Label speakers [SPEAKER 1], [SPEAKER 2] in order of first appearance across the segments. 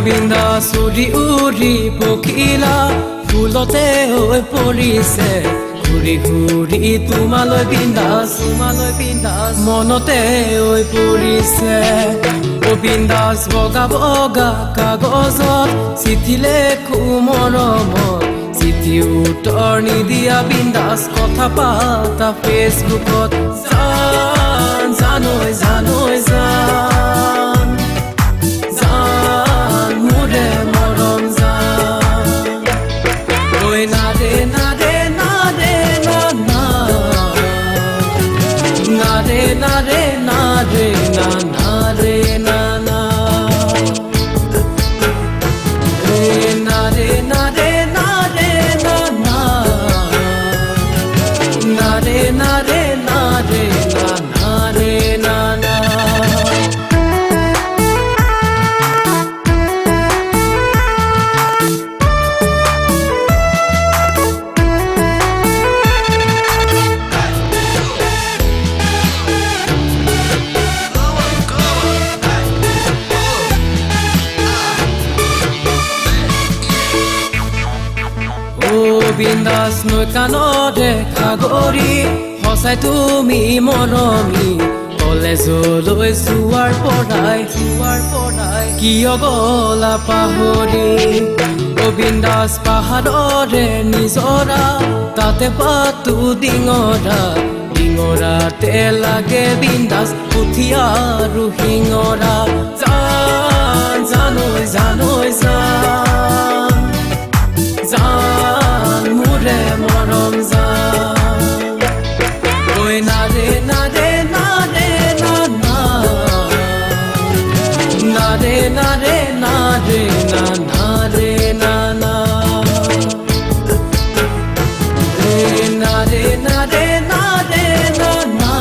[SPEAKER 1] বিন্দাস উৰি উৰি পখিলা ফুলতে হৈ পৰিছে ঘূৰি ঘূৰি তোমালৈ বিন্দাস মনতে হৈ পৰিছে ও বিন্দাস বগা বগা কাগজত চিঠি লেখো মৰমত চিঠি উত্তৰ নিদিয়া বিন্দাস কথা পাতা ফেচবুকত জানৈ জানৈ জান মোৰে মৰম জান ঐ না ৰে না ৰে না ৰে না না না ৰে না ৰে না ৰে না না ৰে না না না ৰে না ৰে না ৰে না না না ৰে না ৰে না ৰে না না ৰে না না বিন্দাস নৈ কাণৰে সাগৰী সঁচাই তুমি মৰমী কলেজলৈ যোৱাৰ পৰাই কিয় গলা পাহৰি ও বিন্দাস পাহাৰৰে নিজৰা তাতে পাতো ডিঙৰাতে লাগে বিন্দাস পুঠি আৰু শিঙৰা জানৈ জানৈ জান জান মোৰে মৰম জান ঐ না ৰে না ৰে না ৰে না না না ৰে না ৰে না ৰে না না ৰে না না না ৰে না ৰে না ৰে না না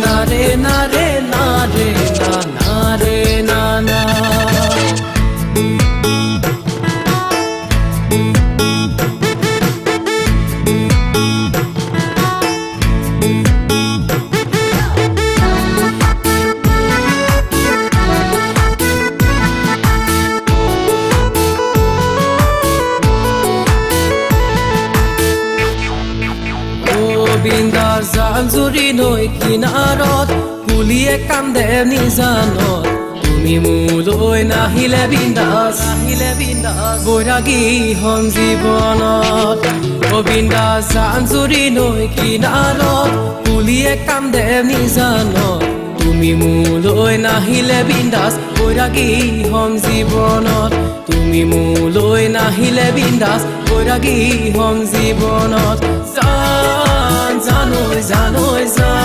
[SPEAKER 1] না ৰে না ৰে না ৰে না না ৰে না না বিন্দাস জান-জুৰি নৈ কিনাৰত কুলিয়ে কান্দে নিজানত তুমি মোলৈ নাহিলে বিন্দাস বৈৰাগী হম জীৱনত ও বিন্দাস জান-জুৰি নৈ কিনাৰত কুলিয়ে কান্দে নিজানত তুমি মোলৈ নাহিলে বিন্দাস বৈৰাগী হম জীৱনত তুমি মোলৈ নাহিলে বিন্দাস বৈৰাগী হম জীৱনত জানৈ জানৈ জান